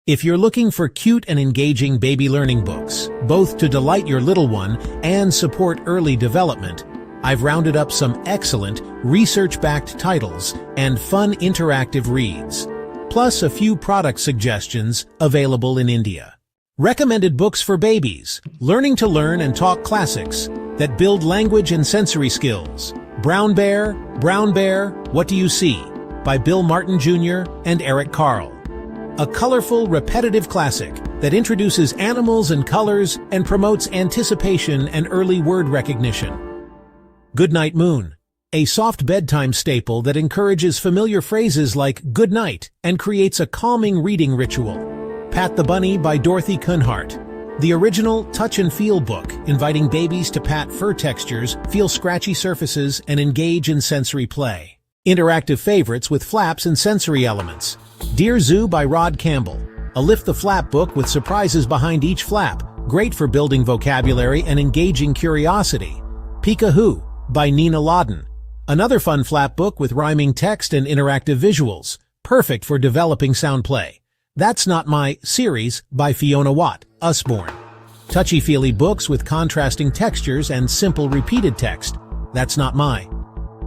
If you're looking for cute and engaging baby learning books, both to delight your little one and support early development, I've rounded up some excellent, research-backed titles and fun interactive reads, plus a few product suggestions available in India. Recommended books for babies: Learning to Learn and Talk Classics that build language and sensory skills. Brown Bear, What Do You See? By Bill Martin Jr. and Eric Carle. A colorful, repetitive classic that introduces animals and colors and promotes anticipation and early word recognition. Goodnight Moon, a soft bedtime staple that encourages familiar phrases like good night and creates a calming reading ritual. Pat the Bunny by Dorothy Kuhnhart, the original touch and feel book inviting babies to pat fur textures, feel scratchy surfaces, and engage in sensory play. Interactive favorites with flaps and sensory elements. Dear Zoo by Rod Campbell, a lift the flap book with surprises behind each flap, great for building vocabulary and engaging curiosity. Peek-a-Who by Nina Lawden, another fun flap book with rhyming text and interactive visuals, perfect for developing sound play. That's Not My series by Fiona Watt, Usborne. Touchy-feely books with contrasting textures and simple repeated text. That's Not My.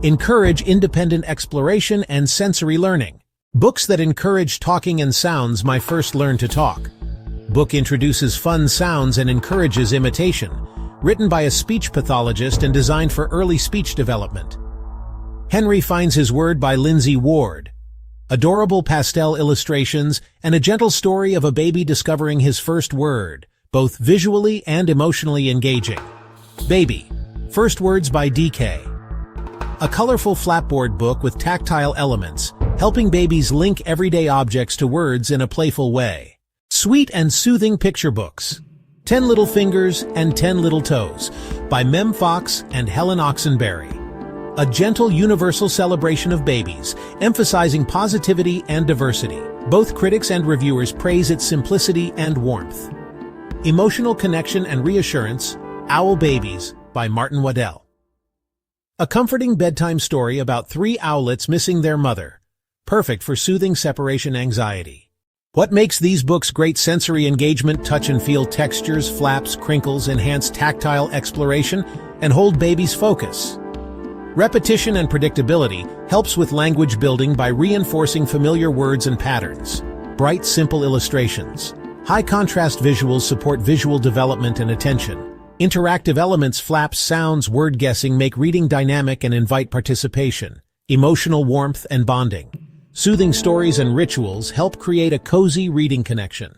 Encourage independent exploration and sensory learning. Books that encourage talking and sounds. My First Learn to Talk. Book introduces fun sounds and encourages imitation. Written by a speech pathologist and designed for early speech development. Henry Finds His Word by Lindsay Ward. Adorable pastel illustrations and a gentle story of a baby discovering his first word, both visually and emotionally engaging. Baby, First Words by DK. A colorful flapboard book with tactile elements, helping babies link everyday objects to words in a playful way. Sweet and soothing picture books. 10 Little Fingers and 10 Little Toes by Mem Fox and Helen Oxenberry. A gentle universal celebration of babies, emphasizing positivity and diversity. Both critics and reviewers praise its simplicity and warmth. Emotional connection and reassurance. Owl Babies by Martin Waddell. A comforting bedtime story about 3 owlets missing their mother. Perfect for soothing separation anxiety. What makes these books great? Sensory engagement, touch and feel textures, flaps, crinkles, enhance tactile exploration, and hold babies' focus. Repetition and predictability helps with language building by reinforcing familiar words and patterns. Bright, simple illustrations. High contrast visuals support visual development and attention. Interactive elements, flaps, sounds, word guessing make reading dynamic and invite participation. Emotional warmth and bonding. Soothing stories and rituals help create a cozy reading connection.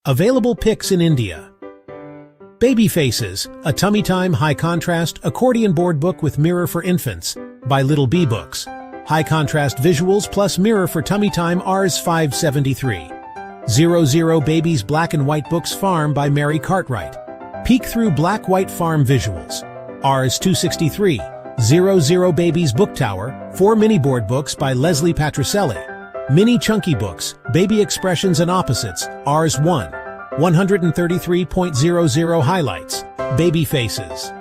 Available picks in India. Baby Faces, a tummy time high-contrast accordion board book with mirror for infants by Little Bee Books. High-contrast visuals plus mirror for tummy time. Rs 573. 00 Babies Black and White Books Farm by Mary Cartwright. Peek through black-white farm visuals. Rs 263. 00 Babies Book Tower, 4 mini board books by Leslie Patricelli. Mini Chunky Books, Baby Expressions and Opposites, Rs 1. 133.00 Highlights, Baby Faces.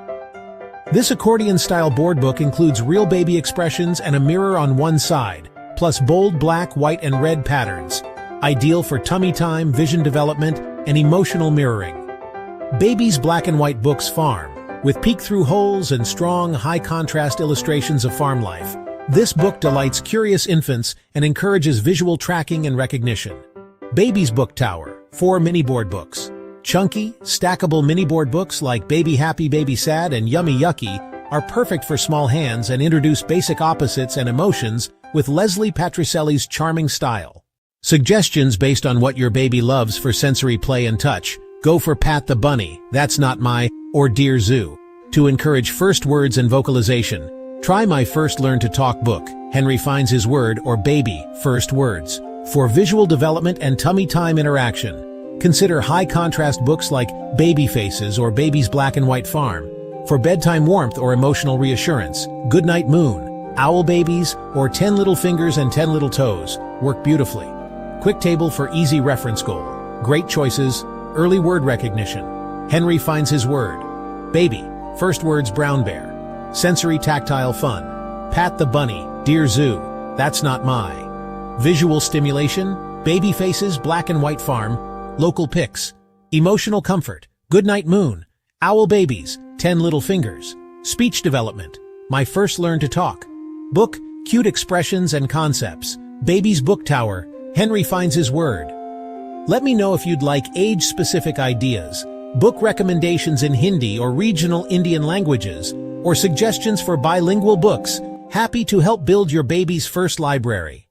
This accordion-style board book includes real baby expressions and a mirror on one side, plus bold black, white, and red patterns, ideal for tummy time, vision development, and emotional mirroring. Babies Black and White Books Farm, with peek-through holes and strong, high-contrast illustrations of farm life. This book delights curious infants and encourages visual tracking and recognition. Baby's Book Tower, 4 mini board books. Chunky, stackable mini board books like Baby Happy, Baby Sad, and Yummy Yucky are perfect for small hands and introduce basic opposites and emotions with Leslie Patricelli's charming style. Suggestions based on what your baby loves for sensory play and touch. Go for Pat the Bunny, That's Not My, or Dear Zoo. To encourage first words and vocalization, try My First Learn to Talk book, Henry Finds His Word, or Baby, First Words. For visual development and tummy time interaction, consider high-contrast books like Baby Faces or Baby's Black and White Farm. For bedtime warmth or emotional reassurance, Goodnight Moon, Owl Babies, or 10 Little Fingers and 10 Little Toes work beautifully. Quick table for easy reference goal. Great choices, early word recognition. Henry Finds His Word. Baby, First Words. Brown Bear. Sensory tactile fun. Pat the Bunny, Dear Zoo, That's Not My. Visual stimulation, Baby Faces, Black and White Farm, Local Picks, Emotional Comfort, Goodnight Moon, Owl Babies, 10 Little Fingers, Speech Development, My First Learn to Talk, Book, Cute Expressions and Concepts, Baby's Book Tower, Henry Finds His Word. Let me know if you'd like age-specific ideas, book recommendations in Hindi or regional Indian languages, or suggestions for bilingual books. Happy to help build your baby's first library.